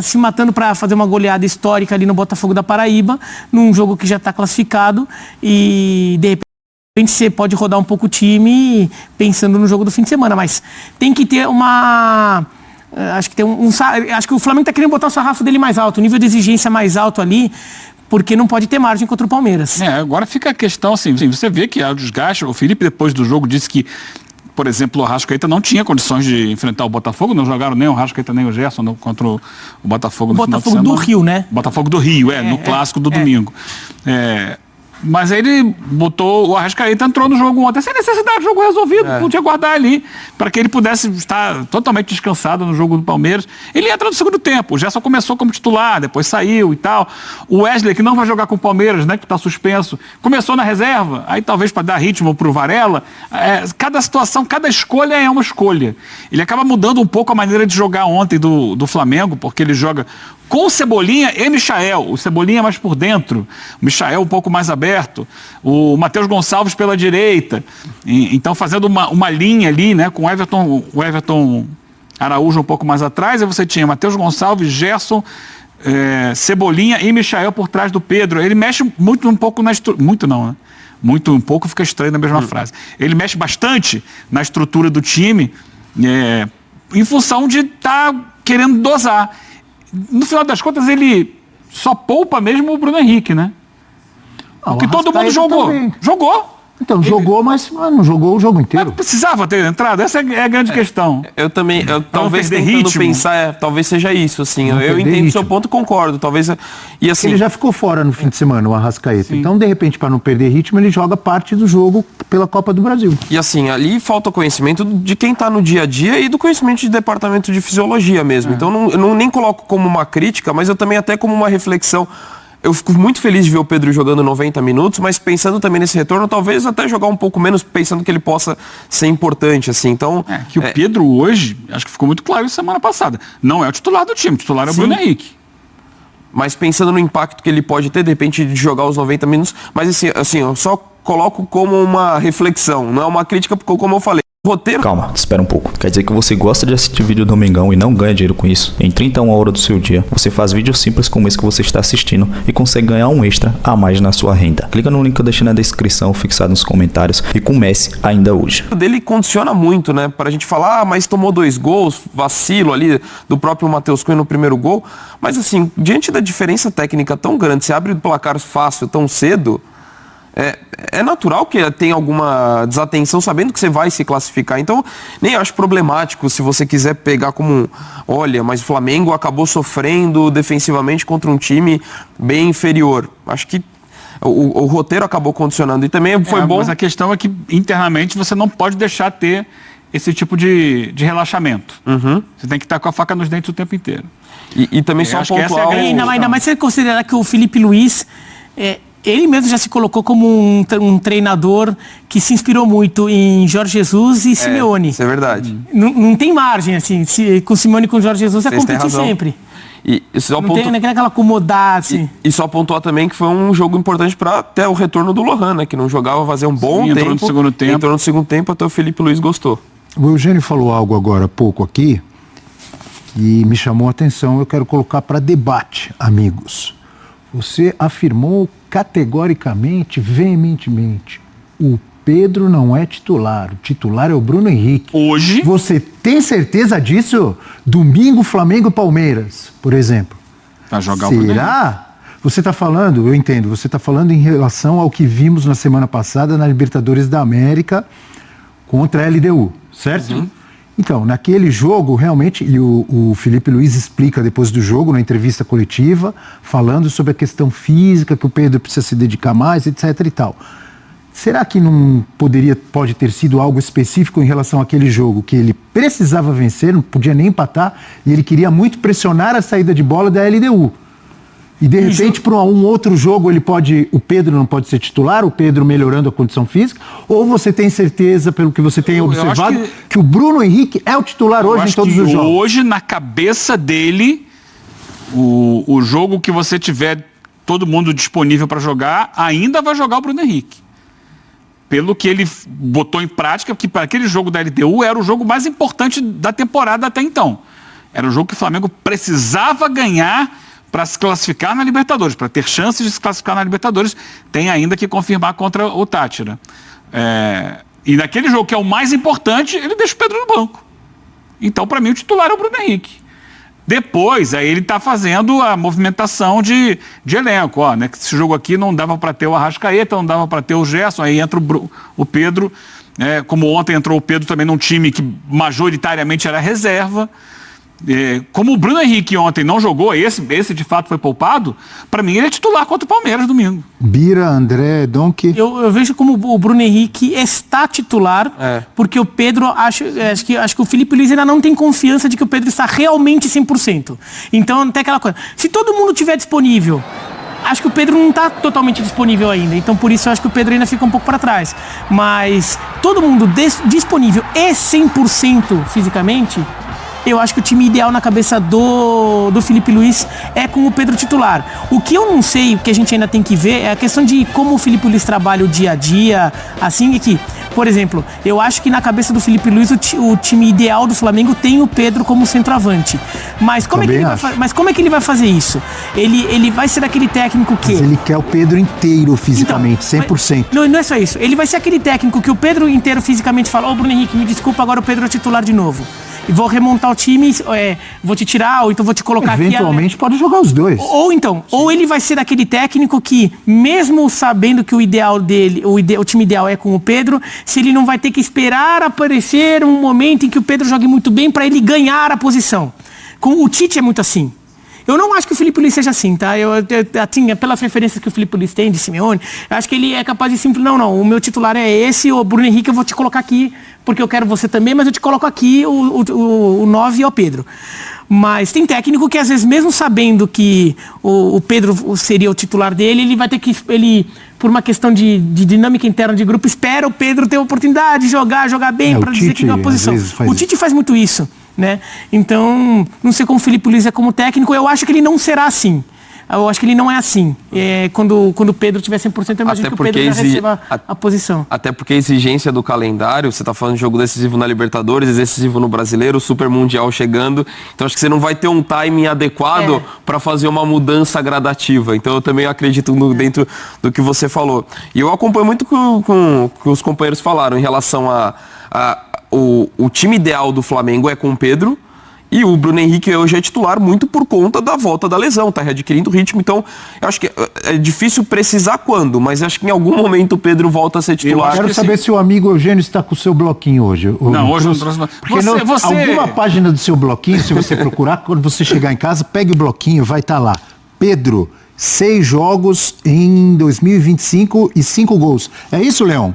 se matando para fazer uma goleada histórica ali no Botafogo da Paraíba, num jogo que já está classificado, e de repente você pode rodar um pouco o time pensando no jogo do fim de semana, mas tem que ter acho que o Flamengo está querendo botar o sarrafo dele mais alto, o nível de exigência mais alto ali, porque não pode ter margem contra o Palmeiras. Agora fica a questão assim, você vê que há o desgaste. O Felipe, depois do jogo, disse que, por exemplo, o Arrascaeta não tinha condições de enfrentar o Botafogo, não jogaram nem o Arrascaeta nem o Gerson contra o Botafogo no final de semana. Botafogo do Rio, né? Botafogo do Rio, no clássico do domingo. Mas aí ele botou, o Arrascaeta entrou no jogo ontem, sem necessidade de jogo resolvido, podia guardar ali, para que ele pudesse estar totalmente descansado no jogo do Palmeiras. Ele entra no segundo tempo, o Gerson começou como titular, depois saiu e tal. O Wesley, que não vai jogar com o Palmeiras, né, que está suspenso, começou na reserva, aí talvez para dar ritmo para o Varela. Cada situação, cada escolha é uma escolha. Ele acaba mudando um pouco a maneira de jogar ontem do Flamengo, porque ele joga com o Cebolinha e Michael. O Cebolinha mais por dentro, o Michael um pouco mais aberto, o Matheus Gonçalves pela direita. Então fazendo uma linha ali, né, com o Everton Araújo um pouco mais atrás, aí você tinha Matheus Gonçalves, Gerson, Cebolinha e Michael por trás do Pedro. Ele mexe muito um pouco na estrutura. Muito não, né? Muito um pouco fica estranho na mesma frase. Ele mexe bastante na estrutura do time, em função de estar querendo dosar. No final das contas, ele só poupa mesmo o Bruno Henrique, né? Porque todo mundo jogou. Também. Jogou. Então, jogou, mas não jogou o jogo inteiro. Mas precisava ter entrado? Essa é a grande questão. Eu também, talvez tentando pensar, talvez seja isso, assim. Eu entendo o seu ponto e concordo. Talvez. E assim, ele já ficou fora no fim de semana, o Arrascaeta. Sim. Então, de repente, para não perder ritmo, ele joga parte do jogo pela Copa do Brasil. E assim, ali falta conhecimento de quem está no dia a dia e do conhecimento de departamento de fisiologia mesmo. Então, eu nem coloco como uma crítica, mas eu também até como uma reflexão. Eu fico muito feliz de ver o Pedro jogando 90 minutos, mas pensando também nesse retorno, talvez até jogar um pouco menos, pensando que ele possa ser importante, assim. Então, o Pedro hoje, acho que ficou muito claro semana passada, não é o titular do time, o titular é o Bruno Henrique. Mas pensando no impacto que ele pode ter, de repente, de jogar os 90 minutos, mas assim, eu só coloco como uma reflexão, não é uma crítica, porque como eu falei, roteiro... Calma, espera um pouco. Quer dizer que você gosta de assistir vídeo do Domingão e não ganha dinheiro com isso? Em 31 horas do seu dia, você faz vídeos simples como esse que você está assistindo e consegue ganhar um extra a mais na sua renda. Clica no link que eu deixei na descrição, fixado nos comentários, e comece ainda hoje. O dele condiciona muito, né? Para a gente falar, mas tomou 2 gols, vacilo ali do próprio Matheus Cunha no primeiro gol. Mas assim, diante da diferença técnica tão grande, você abre o placar fácil tão cedo... É natural que tenha alguma desatenção sabendo que você vai se classificar. Então, nem acho problemático se você quiser pegar como... Olha, mas o Flamengo acabou sofrendo defensivamente contra um time bem inferior. Acho que o roteiro acabou condicionando. E também foi bom... Mas a questão é que internamente você não pode deixar ter esse tipo de relaxamento. Você tem que estar com a faca nos dentes o tempo inteiro. E também só pontuar... Ainda mais se você considerar que o Felipe Luiz... Ele mesmo já se colocou como um treinador que se inspirou muito em Jorge Jesus e Simeone. Isso é verdade. Não tem margem, assim. Com o Simeone e com o Jorge Jesus é competir sempre. E só não tem aquela acomodar, assim. E só pontuar também que foi um jogo importante para até o retorno do Lohan, né? Que não jogava fazer um bom tempo. Entrou no segundo tempo, até o Felipe Luiz gostou. O Eugênio falou algo agora há pouco aqui que me chamou a atenção. Eu quero colocar para debate, amigos. Você afirmou categoricamente, veementemente, o Pedro não é titular, o titular é o Bruno Henrique. Hoje? Você tem certeza disso? Domingo, Flamengo e Palmeiras, por exemplo. Vai jogar o Bruno Henrique. Será? Você está falando, eu entendo, você está falando em relação ao que vimos na semana passada na Libertadores da América contra a LDU, certo? Então, naquele jogo, realmente, e o Felipe Luiz explica depois do jogo, na entrevista coletiva, falando sobre a questão física, que o Pedro precisa se dedicar mais, etc. e tal. Será que não pode ter sido algo específico em relação àquele jogo, que ele precisava vencer, não podia nem empatar, e ele queria muito pressionar a saída de bola da LDU? E de repente, para um outro jogo, o Pedro não pode ser titular, o Pedro melhorando a condição física? Ou você tem certeza, pelo que você tem observado, que o Bruno Henrique é o titular hoje em todos os jogos? Hoje, na cabeça dele, o jogo que você tiver todo mundo disponível para jogar, ainda vai jogar o Bruno Henrique. Pelo que ele botou em prática, que para aquele jogo da LDU era o jogo mais importante da temporada até então. Era um jogo que o Flamengo precisava ganhar para se classificar na Libertadores, para ter chances de se classificar na Libertadores. Tem ainda que confirmar contra o Táchira. E naquele jogo que é o mais importante, ele deixa o Pedro no banco. Então, para mim, o titular é o Bruno Henrique. Depois, aí ele está fazendo a movimentação de elenco. Ó, né, que esse jogo aqui não dava para ter o Arrascaeta, não dava para ter o Gerson, aí entra o Pedro. Como ontem entrou o Pedro também num time que majoritariamente era reserva. Como o Bruno Henrique ontem não jogou, esse de fato foi poupado, para mim ele é titular contra o Palmeiras domingo. Bira, André, Donk. Eu vejo como o Bruno Henrique está titular, porque o Pedro, acho que o Felipe Luiz ainda não tem confiança de que o Pedro está realmente 100%. Então tem aquela coisa, se todo mundo estiver disponível, acho que o Pedro não está totalmente disponível ainda, então por isso eu acho que o Pedro ainda fica um pouco para trás. Mas todo mundo disponível e 100% fisicamente, eu acho que o time ideal na cabeça do Felipe Luiz é com o Pedro titular. O que eu não sei, o que a gente ainda tem que ver, é a questão de como o Felipe Luiz trabalha o dia a dia, assim, que, por exemplo, eu acho que na cabeça do Felipe Luiz o time ideal do Flamengo tem o Pedro como centroavante. Mas como, é que ele vai fazer isso? Ele vai ser aquele técnico que... Mas ele quer o Pedro inteiro fisicamente, então, 100%. Não é só isso. Ele vai ser aquele técnico que o Pedro inteiro fisicamente fala: Bruno Henrique, me desculpa, agora o Pedro é titular de novo. E vou remontar o time, vou te tirar, ou então vou te colocar eventualmente pode jogar os dois. Ou ele vai ser daquele técnico que, mesmo sabendo que o ideal dele, o time ideal é com o Pedro, se ele não vai ter que esperar aparecer um momento em que o Pedro jogue muito bem para ele ganhar a posição. O Tite é muito assim. Eu não acho que o Felipe Luiz seja assim, tá? Pelas referências que o Felipe Luiz tem de Simeone, eu acho que ele é capaz de simplesmente, não, o meu titular é esse, o Bruno Henrique eu vou te colocar aqui, porque eu quero você também, mas eu te coloco aqui, o 9 é o Pedro. Mas tem técnico que, às vezes, mesmo sabendo que o Pedro seria o titular dele, ele vai ter que, por uma questão de dinâmica interna de grupo, espera o Pedro ter a oportunidade de jogar bem, para dizer que não é a posição. O Tite faz muito isso, né? Então, não sei como o Felipe Luiz é como técnico, eu acho que ele não será assim. Eu acho que ele não é assim. Quando o Pedro tiver 100%, eu imagino que o Pedro já receba a posição. Até porque a exigência do calendário, você está falando de jogo decisivo na Libertadores, decisivo no Brasileiro, Super Mundial chegando. Então acho que você não vai ter um timing adequado para fazer uma mudança gradativa. Então eu também acredito dentro do que você falou. E eu acompanho muito com o que os companheiros falaram em relação o time ideal do Flamengo é com o Pedro. E o Bruno Henrique hoje é titular muito por conta da volta da lesão, tá readquirindo ritmo. Então, eu acho que é difícil precisar quando, mas acho que em algum momento o Pedro volta a ser titular. Eu quero saber se o amigo Eugênio está com o seu bloquinho hoje. Não, hoje não trouxe. Porque alguma página do seu bloquinho, se você procurar, quando você chegar em casa, pegue o bloquinho, vai estar lá. Pedro, 6 jogos em 2025 e 5 gols. É isso, Leão?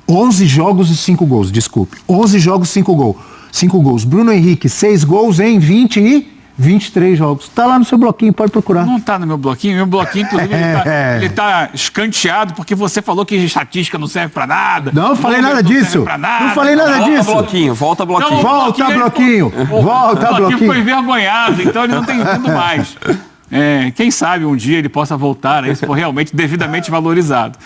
11 jogos e 5 gols, desculpe. 11 jogos e 5 gols. 5 gols. Bruno Henrique, 6 gols em 23 jogos. Tá lá no seu bloquinho, pode procurar. Não tá no meu bloquinho. Meu bloquinho, inclusive, ele tá escanteado porque você falou que estatística não serve pra nada. Não falei nada disso. Não falei nada disso. Volta bloquinho. Volta bloquinho. Volta bloquinho. O bloquinho foi envergonhado, então ele não tem tudo mais. Quem sabe um dia ele possa voltar a isso for realmente devidamente valorizado.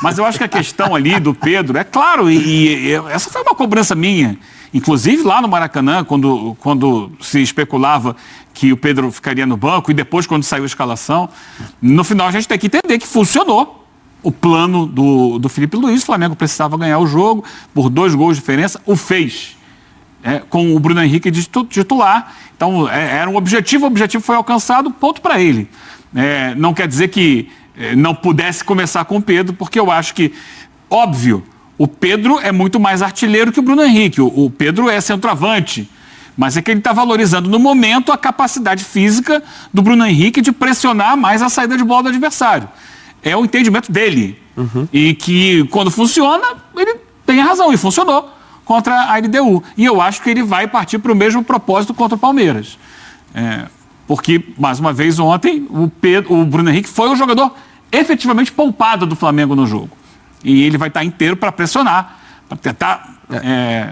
Mas eu acho que a questão ali do Pedro, é claro, e essa foi uma cobrança minha. Inclusive lá no Maracanã, quando se especulava que o Pedro ficaria no banco e depois quando saiu a escalação, no final a gente tem que entender que funcionou o plano do Felipe Luiz. O Flamengo precisava ganhar o jogo por 2 gols de diferença, o fez. Com o Bruno Henrique de titular. Então era um objetivo, o objetivo foi alcançado, ponto para ele. Não quer dizer que não pudesse começar com o Pedro, porque eu acho que, óbvio, o Pedro é muito mais artilheiro que o Bruno Henrique. O Pedro é centroavante. Mas é que ele está valorizando no momento a capacidade física do Bruno Henrique de pressionar mais a saída de bola do adversário. É o entendimento dele. E que quando funciona, ele tem razão. E funcionou contra a LDU. E eu acho que ele vai partir para o mesmo propósito contra o Palmeiras. Porque, mais uma vez, ontem, o Bruno Henrique foi o jogador efetivamente poupado do Flamengo no jogo. E ele vai estar inteiro para pressionar, para tentar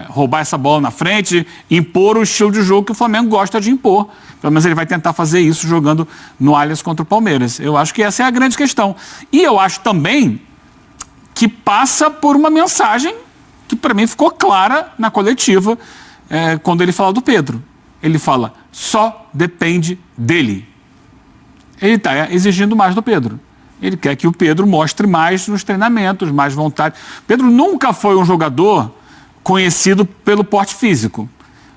roubar essa bola na frente, impor o estilo de jogo que o Flamengo gosta de impor. Pelo menos ele vai tentar fazer isso jogando no Allianz contra o Palmeiras. Eu acho que essa é a grande questão. E eu acho também que passa por uma mensagem que para mim ficou clara na coletiva quando ele falou do Pedro. ele fala, só depende dele. Ele está exigindo mais do Pedro. Ele quer que o Pedro mostre mais nos treinamentos, mais vontade. Pedro nunca foi um jogador conhecido pelo porte físico.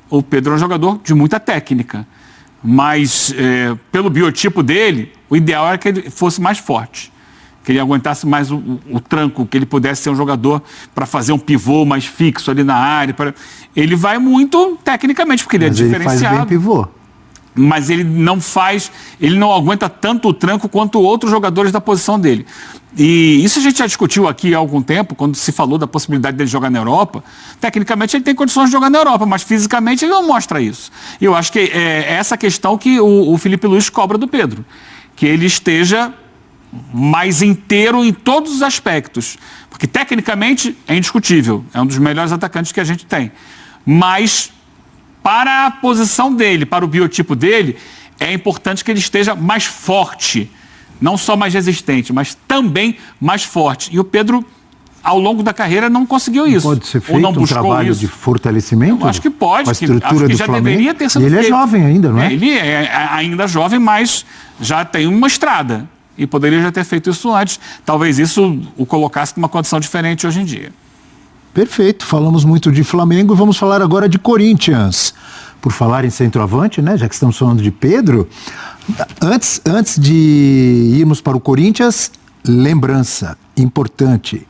O Pedro é um jogador de muita técnica, mas pelo biotipo dele, o ideal era que ele fosse mais forte, que ele aguentasse mais o tranco, que ele pudesse ser um jogador para fazer um pivô mais fixo ali na área. Ele vai muito tecnicamente, porque ele é diferenciado. Ele faz bem pivô. Mas ele não aguenta tanto o tranco quanto outros jogadores da posição dele. E isso a gente já discutiu aqui há algum tempo, quando se falou da possibilidade dele jogar na Europa. Tecnicamente ele tem condições de jogar na Europa, mas fisicamente ele não mostra isso. E eu acho que é essa questão que o Felipe Luiz cobra do Pedro, que ele esteja mais inteiro em todos os aspectos. Porque tecnicamente é indiscutível, é um dos melhores atacantes que a gente tem. Mas para a posição dele, para o biotipo dele, é importante que ele esteja mais forte. Não só mais resistente, mas também mais forte. E o Pedro, ao longo da carreira, não conseguiu isso. Pode ser feito ou não buscou um trabalho isso. de fortalecimento? Eu acho que pode. Com a estrutura acho que do já Flamengo. Deveria ter sido E ele é feito. jovem ainda, não é? Ele é ainda jovem, mas já tem uma estrada. E poderia já ter feito isso antes. Talvez isso o colocasse numa condição diferente hoje em dia. Perfeito, falamos muito de Flamengo e vamos falar agora de Corinthians. Por falar em centroavante, né, já que estamos falando de Pedro, antes de irmos para o Corinthians, lembrança importante.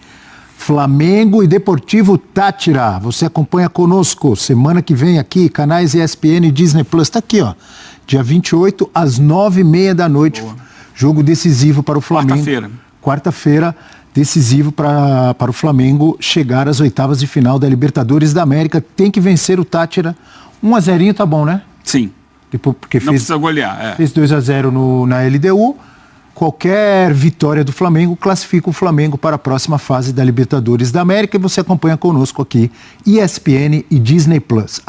Flamengo e Deportivo Táchira, você acompanha conosco, semana que vem aqui, canais ESPN e Disney Plus, está aqui, ó, dia 28 às 9h30 da noite, jogo decisivo para o Flamengo. Quarta-feira, decisivo para o Flamengo chegar às oitavas de final da Libertadores da América, tem que vencer o Táchira, 1-0 tá bom, né? Sim. Porque não precisa golear. Fez 2-0 na LDU. Qualquer vitória do Flamengo classifica o Flamengo para a próxima fase da Libertadores da América e você acompanha conosco aqui, ESPN e Disney Plus.